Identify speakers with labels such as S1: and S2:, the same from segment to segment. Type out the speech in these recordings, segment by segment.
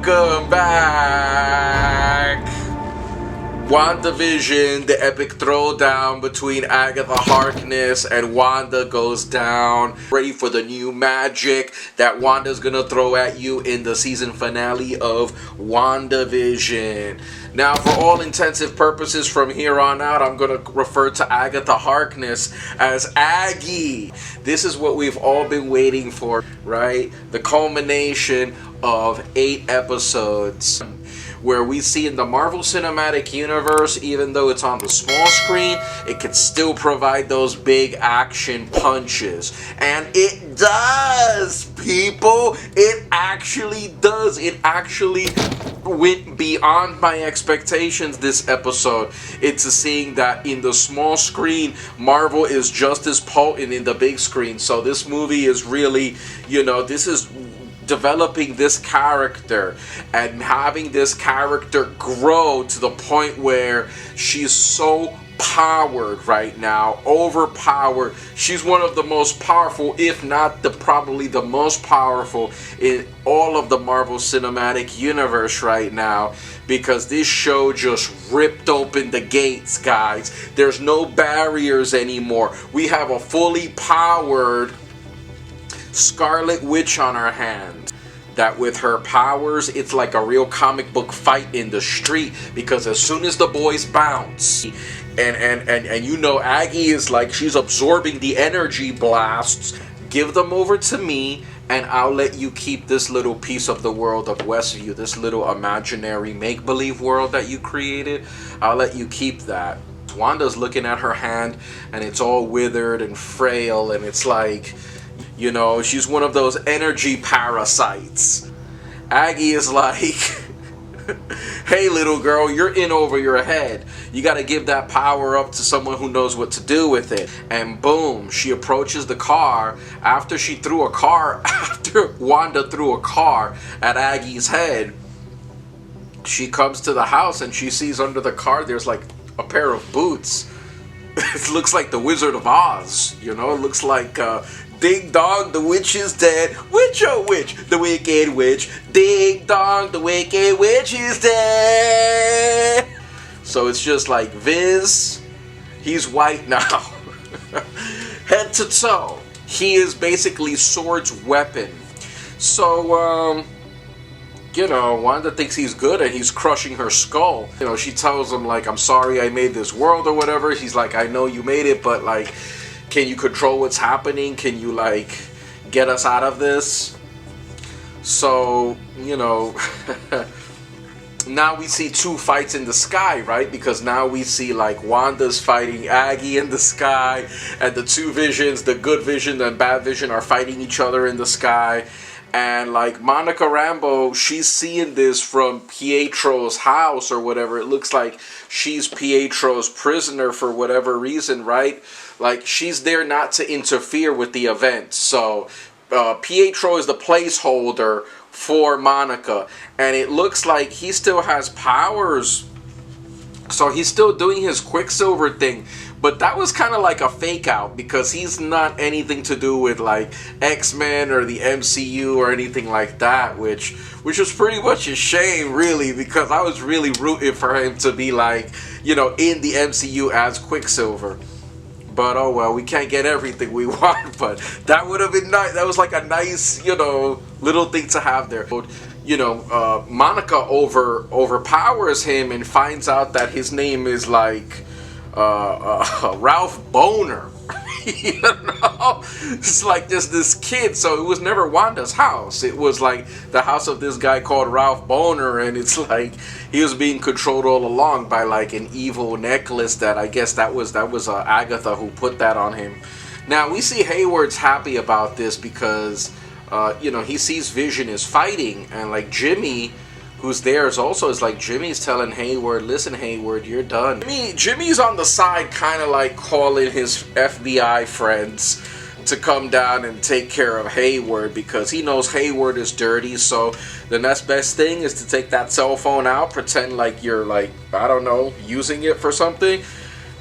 S1: Welcome back! WandaVision, the epic throwdown between Agatha Harkness and Wanda goes down. Ready for the new magic that Wanda's gonna throw at you in the season finale of WandaVision. Now, for all intensive purposes from here on out, I'm gonna refer to Agatha Harkness as Aggie. This is what we've all been waiting for, right? The culmination of 8 episodes where we see in the Marvel Cinematic Universe, even though it's on the small screen, it can still provide those big action punches. And it does, people! It actually does. It actually went beyond my expectations this episode. It's seeing that in the small screen, Marvel is just as potent in the big screen. So this movie is really, this is developing this character and having this character grow to the point where she's so powered right now, overpowered. She's one of the most powerful, if not probably the most powerful in all of the Marvel Cinematic Universe right now, because this show just ripped open the gates, guys. There's no barriers anymore. We have a fully powered Scarlet Witch on our hands, that with her powers it's like a real comic book fight in the street, because as soon as the boys bounce and Aggie is like, she's absorbing the energy blasts. Give them over to me and I'll let you keep this little piece of the world of Westview, this little imaginary make-believe world that you created. I'll let you keep that. Wanda's looking at her hand and it's all withered and frail, and it's like, she's one of those energy parasites. Aggie is like, hey little girl, you're in over your head. You gotta give that power up to someone who knows what to do with it. And boom, she approaches the car after Wanda threw a car at Aggie's head. She comes to the house and she sees under the car there's like a pair of boots. It looks like the Wizard of Oz, it looks like ding dong, the witch is dead. Witch, oh witch, the wicked witch. Ding dong, the wicked witch is dead. So it's just like Viz, he's white now. Head to toe. He is basically Sword's weapon. So, Wanda thinks he's good and he's crushing her skull. She tells him, like, I'm sorry I made this world or whatever. He's like, I know you made it, but, like, can you control what's happening? Can you, like, get us out of this? So, now we see 2 fights in the sky, right? Because now we see, like, Wanda's fighting Aggie in the sky, and the 2 visions, the good vision and bad vision, are fighting each other in the sky. And, like, Monica Rambeau, she's seeing this from Pietro's house or whatever. It looks like she's Pietro's prisoner for whatever reason, right? Like, she's there not to interfere with the event. So, Pietro is the placeholder for Monica. And it looks like he still has powers. So, he's still doing his Quicksilver thing. But that was kind of like a fake out, because he's not anything to do with, like, X-Men or the MCU or anything like that, which was pretty much a shame, really, because I was really rooting for him to be, like, in the MCU as Quicksilver. But oh well, we can't get everything we want, but that would have been nice. That was like a nice, little thing to have there. Monica overpowers him and finds out that his name is like Ralph Boner. It's like this kid. So it was never Wanda's house. It was like the house of this guy called Ralph Boner, and it's like he was being controlled all along by like an evil necklace that I guess that was Agatha who put that on him. Now we see Hayward's happy about this because he sees Vision is fighting, and like Jimmy, who's there, is like, Jimmy's telling Hayward, listen Hayward, you're done. Jimmy's on the side kind of like calling his FBI friends to come down and take care of Hayward, because he knows Hayward is dirty. So the next best thing is to take that cell phone out, pretend like you're, like, I don't know, using it for something,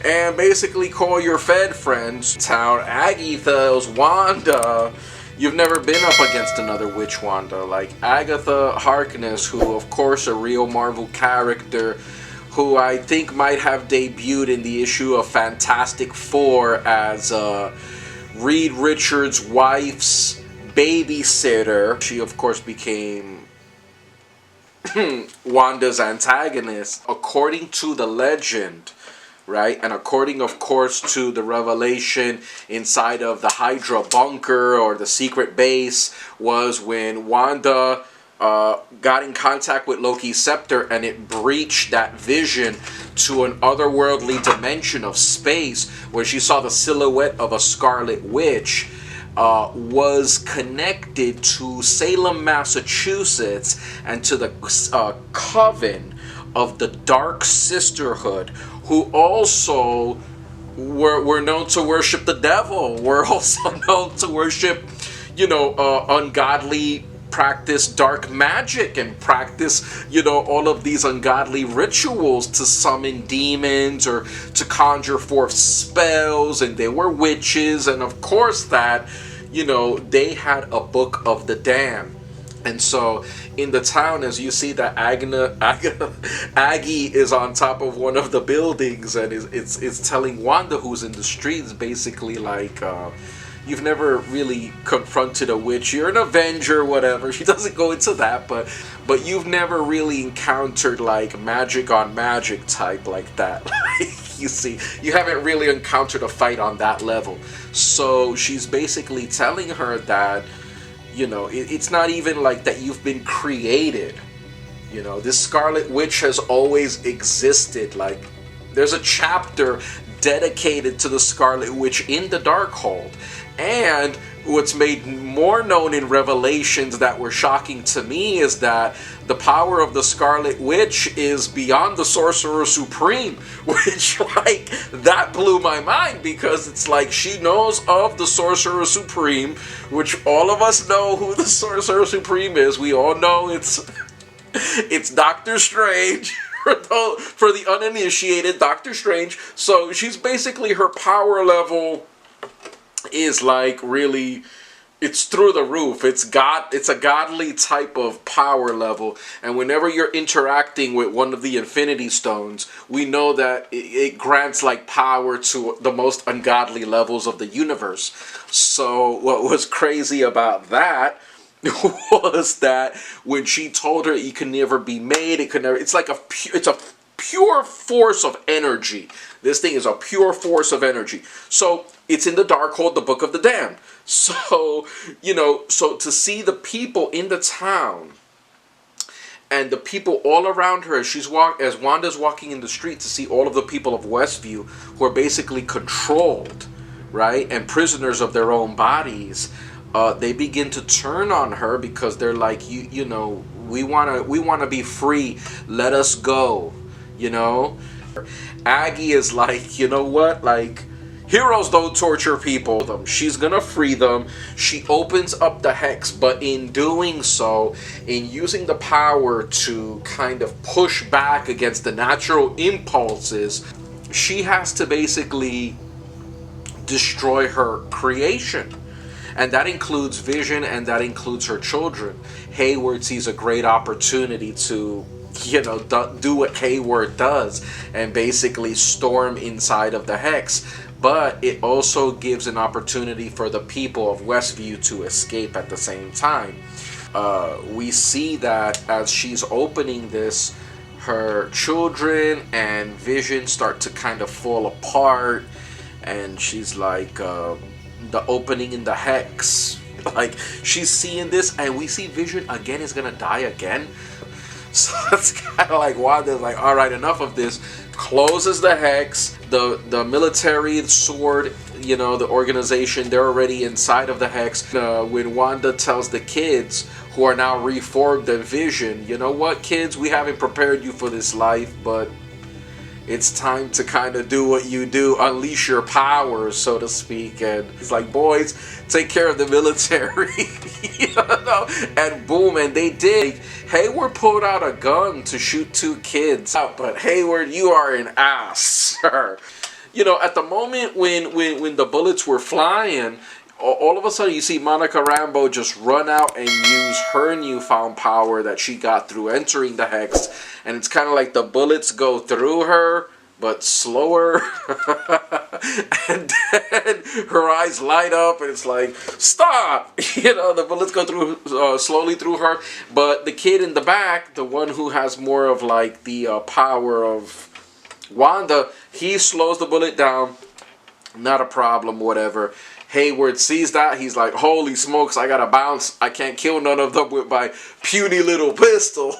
S1: and basically call your Fed friends. Town Aggie tells Wanda, You've never been up against another witch, Wanda. Like Agatha Harkness, who of course a real Marvel character, who I think might have debuted in the issue of Fantastic Four as Reed Richards' wife's babysitter. She of course became Wanda's antagonist. According to the legend, right, and according of course to the revelation inside of the Hydra bunker or the secret base, was when Wanda got in contact with Loki's scepter and it breached that vision to an otherworldly dimension of space where she saw the silhouette of a Scarlet Witch, was connected to Salem, Massachusetts, and to the coven of the Dark Sisterhood, who also were known to worship the devil, were also known to worship, ungodly, practice dark magic and practice, all of these ungodly rituals to summon demons or to conjure forth spells, and they were witches, and of course that, they had a book of the damned. And so in the town, as you see that Aggie is on top of one of the buildings and it's telling Wanda, who's in the streets, basically like, you've never really confronted a witch. You're an Avenger, whatever. She doesn't go into that, but you've never really encountered like magic on magic type like that. You see, you haven't really encountered a fight on that level. So she's basically telling her that, it's not even like that you've been created. This Scarlet Witch has always existed. Like, there's a chapter dedicated to the Scarlet Witch in the Darkhold. And what's made more known in revelations that were shocking to me is that the power of the Scarlet Witch is beyond the Sorcerer Supreme, which, like, that blew my mind, because it's like she knows of the Sorcerer Supreme, which all of us know who the Sorcerer Supreme is. We all know it's Doctor Strange. For the uninitiated, Doctor Strange. So she's basically, her power level is like really, it's through the roof. It's a godly type of power level, and whenever you're interacting with one of the Infinity Stones, we know that it grants like power to the most ungodly levels of the universe. So what was crazy about that was that when she told her it could never be made, it's a pure force of energy. This thing is a pure force of energy. So it's in the Darkhold, the Book of the Damned. So, so to see the people in the town and the people all around her as Wanda's walking in the street, to see all of the people of Westview who are basically controlled, right, and prisoners of their own bodies, they begin to turn on her because they're like, we wanna be free. Let us go, Aggie is like, you know what, like, heroes don't torture people. She's gonna free them. She opens up the hex, but in doing so, in using the power to kind of push back against the natural impulses, she has to basically destroy her creation. And that includes Vision, and that includes her children. Hayward sees a great opportunity to, do what Hayward does and basically storm inside of the hex. But it also gives an opportunity for the people of Westview to escape at the same time. We see that as she's opening this, her children and Vision start to kind of fall apart, and she's like, the opening in the hex, like, she's seeing this, and we see Vision again is gonna die again. So it's kind of like Wanda's like, all right, enough of this. Closes the hex. The military, the sword, the organization, they're already inside of the hex. When Wanda tells the kids, who are now reformed and Vision, you know what, kids, we haven't prepared you for this life, but it's time to kind of do what you do, unleash your powers, so to speak. And it's like, boys, take care of the military. And boom, and they did. Hayward pulled out a gun to shoot 2 kids. But Hayward, you are an ass, sir. At the moment when the bullets were flying, all of a sudden you see Monica Rambeau just run out and use her newfound power that she got through entering the hex, and it's kind of like the bullets go through her but slower. And then her eyes light up and it's like, stop. You know, the bullets go through slowly through her, but the kid in the back, the one who has more of like the power of Wanda, he slows the bullet down. Not a problem, whatever. Hayward sees that. He's like, holy smokes, I gotta bounce. I can't kill none of them with my puny little pistol.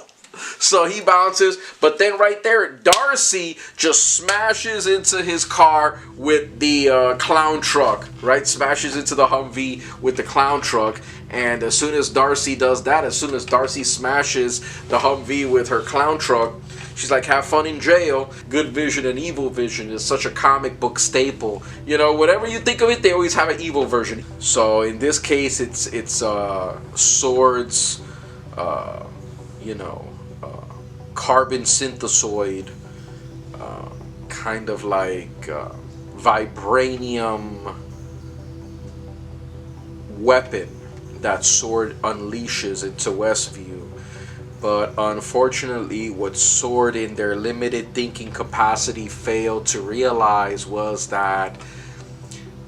S1: So he bounces, but then right there, Darcy just smashes into his car with the clown truck, right? Smashes into the Humvee with the clown truck. And as soon as Darcy does that, as soon as Darcy smashes the Humvee with her clown truck, she's like, have fun in jail. Good Vision and Evil Vision is such a comic book staple. You know, whatever you think of it, they always have an evil version. So in this case, it's Sword's, you know, carbon synthesoid, kind of like vibranium weapon that Sword unleashes into Westview. But unfortunately, what Sword in their limited thinking capacity failed to realize was that,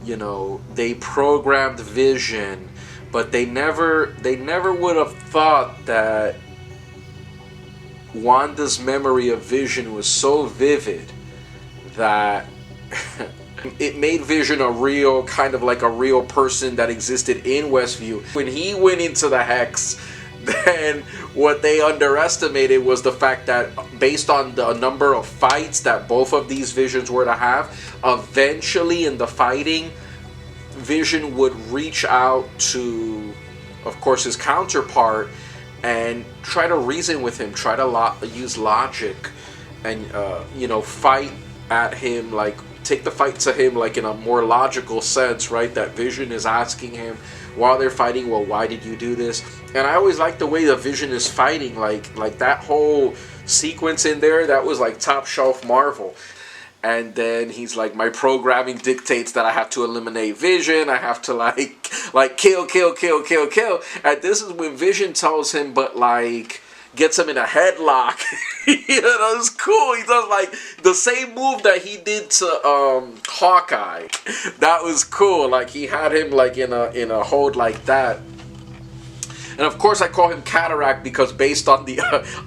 S1: you know, they programmed Vision, but they never would have thought that Wanda's memory of Vision was so vivid that it made Vision a real, kind of like a real person that existed in Westview. When he went into the Hex, then what they underestimated was the fact that based on the number of fights that both of these Visions were to have, eventually in the fighting, Vision would reach out to, of course, his counterpart and try to reason with him, try to use logic and, you know, fight at him, like take the fight to him like in a more logical sense, right? That Vision is asking him while they're fighting, well, why did you do this? And I always like the way the Vision is fighting, like that whole sequence in there, that was like top shelf Marvel. And then he's like, my programming dictates that I have to eliminate Vision. I have to like kill. And this is when Vision tells him, but like gets him in a headlock. You know, it's cool. He does like the same move that he did to Hawkeye. That was cool. Like he had him like in a hold like that. And of course I call him Cataract because based on the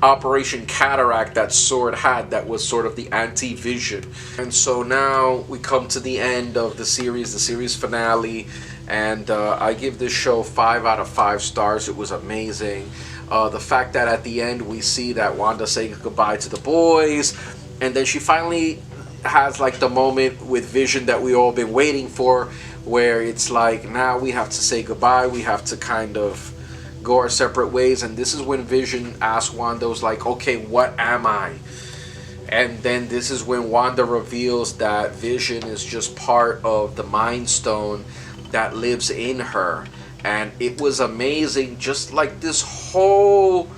S1: Operation Cataract that Sword had, that was sort of the anti-Vision. And so now we come to the end of the series finale, and I give this show 5 out of 5 stars. It was amazing. The fact that at the end we see that Wanda saying goodbye to the boys, and then she finally has like the moment with Vision that we all been waiting for, where it's like, now we have to say goodbye, we have to kind of go our separate ways. And this is when Vision asks Wanda, was like, okay, what am I? And then this is when Wanda reveals that Vision is just part of the Mind Stone that lives in her. And it was amazing, just like this whole,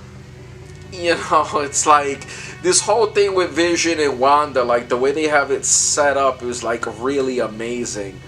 S1: you know, it's like this whole thing with Vision and Wanda, like the way they have it set up is like really amazing.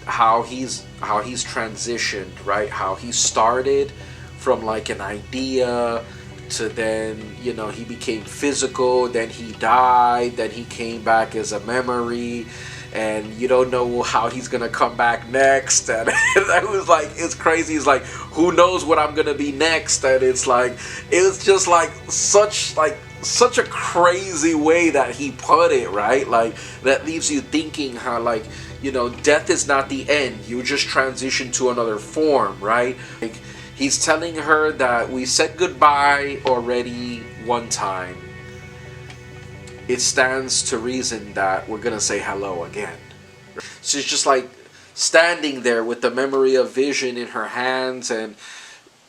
S1: How he's transitioned, right? How he started from like an idea to then, you know, he became physical, then he died, then he came back as a memory, and you don't know how he's gonna come back next. And that was like, it's crazy. It's like, who knows what I'm gonna be next? And it's like, it's just like such a crazy way that he put it, right? Like that leaves you thinking how, like, you know, death is not the end, you just transition to another form, right? Like, he's telling her that we said goodbye already one time. It stands to reason that we're gonna say hello again. She's just like standing there with the memory of Vision in her hands, and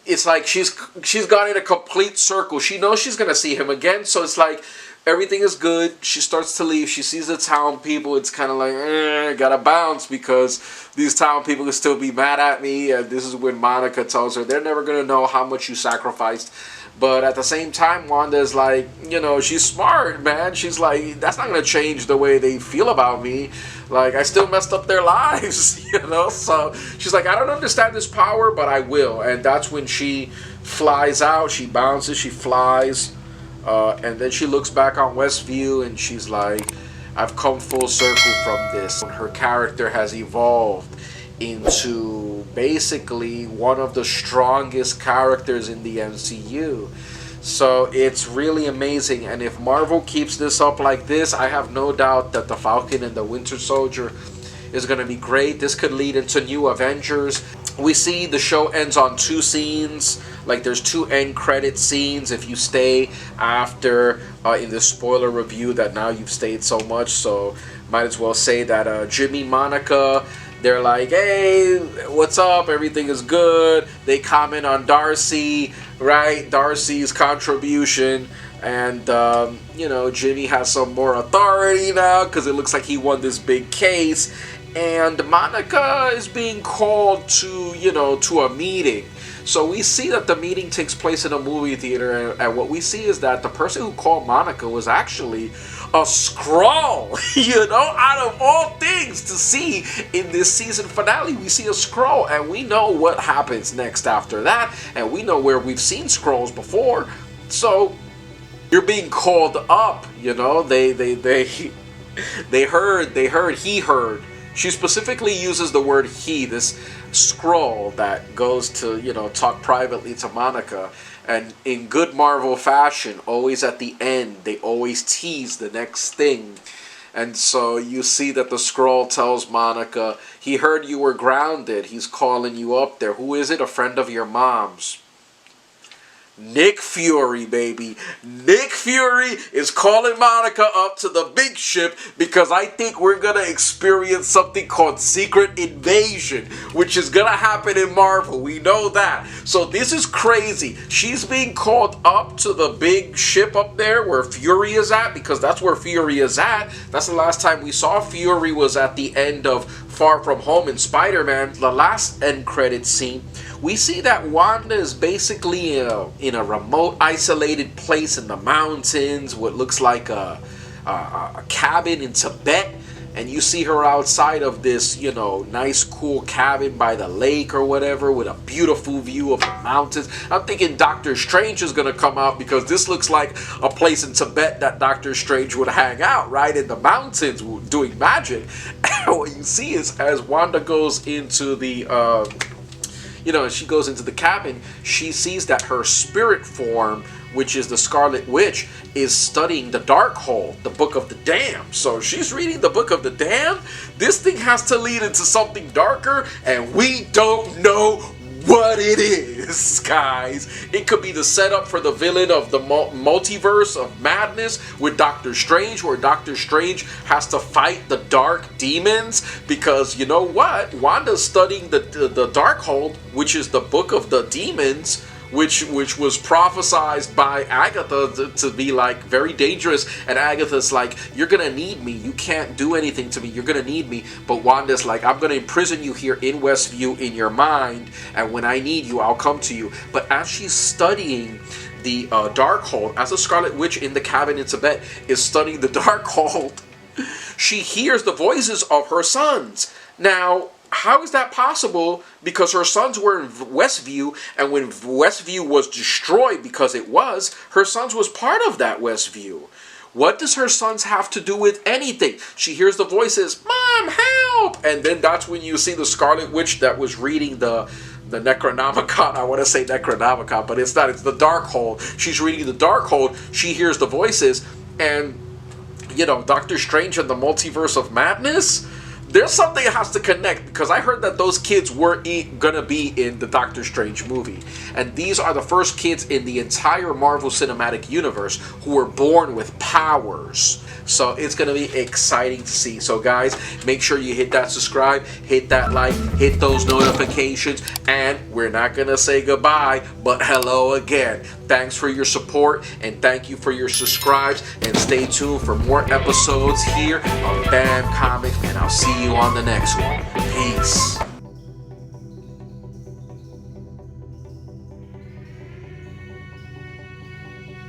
S1: it's like she's gone in a complete circle. She knows she's gonna see him again, so it's like everything is good. She starts to leave. She sees the town people. It's kind of like, gotta bounce because these town people can still be mad at me. And this is when Monica tells her they're never gonna know how much you sacrificed But at the same time, Wanda is like, you know, she's smart, man. She's like, that's not gonna change the way they feel about me. Like, I still messed up their lives, you know? So she's like, I don't understand this power, but I will. And that's when she flies out. She bounces, she flies. And then she looks back on Westview and she's like, I've come full circle from this. Her character has evolved into basically one of the strongest characters in the MCU. So it's really amazing, and if Marvel keeps this up like this, I have no doubt that the Falcon and the Winter Soldier is going to be great. This could lead into new Avengers. We see the show ends on 2 scenes. Like, there's 2 end credit scenes if you stay after in the spoiler review that now you've stayed so much. So might as well say that Jimmy, Monica, they're like, hey, what's up? Everything is good. They comment on Darcy, right? Darcy's contribution. And, you know, Jimmy has some more authority now because it looks like he won this big case. And Monica is being called to, you know, to a meeting. So we see that the meeting takes place in a movie theater. And what we see is that the person who called Monica was actually a Skrull, you know, out of all things to see in this season finale. We see a Skrull, and we know what happens next after that, and we know where we've seen Skrulls before. So you're being called up, you know. They heard, he heard. She specifically uses the word he, this Skrull that goes to, you know, talk privately to Monica. And in good Marvel fashion, always at the end, they always tease the next thing. And so you see that the Skrull tells Monica, he heard you were grounded. He's calling you up there. Who is it? A friend of your mom's. Nick Fury, baby. Nick Fury is calling Monica up to the big ship because I think we're going to experience something called Secret Invasion, which is going to happen in Marvel. We know that. So this is crazy. She's being called up to the big ship up there where Fury is at, because that's where Fury is at. That's the last time we saw Fury, was at the end of Far From Home in Spider-Man. The last end credit scene, we see that Wanda is basically in a remote, isolated place in the mountains, what looks like a cabin in Tibet. And you see her outside of this, you know, nice, cool cabin by the lake or whatever, with a beautiful view of the mountains. I'm thinking Doctor Strange is going to come out, because this looks like a place in Tibet that Doctor Strange would hang out, right? In the mountains doing magic. And what you see is, as Wanda goes into the you know, she goes into the cabin, she sees that her spirit form, which is the Scarlet Witch, is studying the Darkhold, the Book of the Damned. So she's reading the Book of the Damned. This thing has to lead into something darker, and we don't know what it is, guys. It could be the setup for the villain of the multiverse of madness with Doctor Strange, where Doctor Strange has to fight the dark demons, because you know what? Wanda's studying the Darkhold, which is the book of the demons, which was prophesized by Agatha to be like very dangerous. And Agatha's like, you're gonna need me, you can't do anything to me, you're gonna need me. But Wanda's like, I'm gonna imprison you here in Westview in your mind, and when I need you, I'll come to you. But as she's studying the Darkhold, as a Scarlet Witch in the cabin in Tibet is studying the Darkhold, she hears the voices of her sons. Now, how is that possible? Because her sons were in Westview, and when Westview was destroyed, because it was, her sons was part of that Westview. What does her sons have to do with anything? She hears the voices, Mom, help! And then that's when you see the Scarlet Witch that was reading the Necronomicon. I want to say Necronomicon, but it's not. It's the Darkhold. She's reading the Darkhold. She hears the voices, and, you know, Doctor Strange and the Multiverse of Madness, there's something that has to connect, because I heard that those kids were gonna be in the Doctor Strange movie. And these are the first kids in the entire Marvel Cinematic Universe who were born with powers. So it's gonna be exciting to see. So guys, make sure you hit that subscribe, hit that like, hit those notifications, and we're not gonna say goodbye, but hello again. Thanks for your support, and thank you for your subscribes, and stay tuned for more episodes here on Bamcomixs, and I'll see you on the next one. Peace.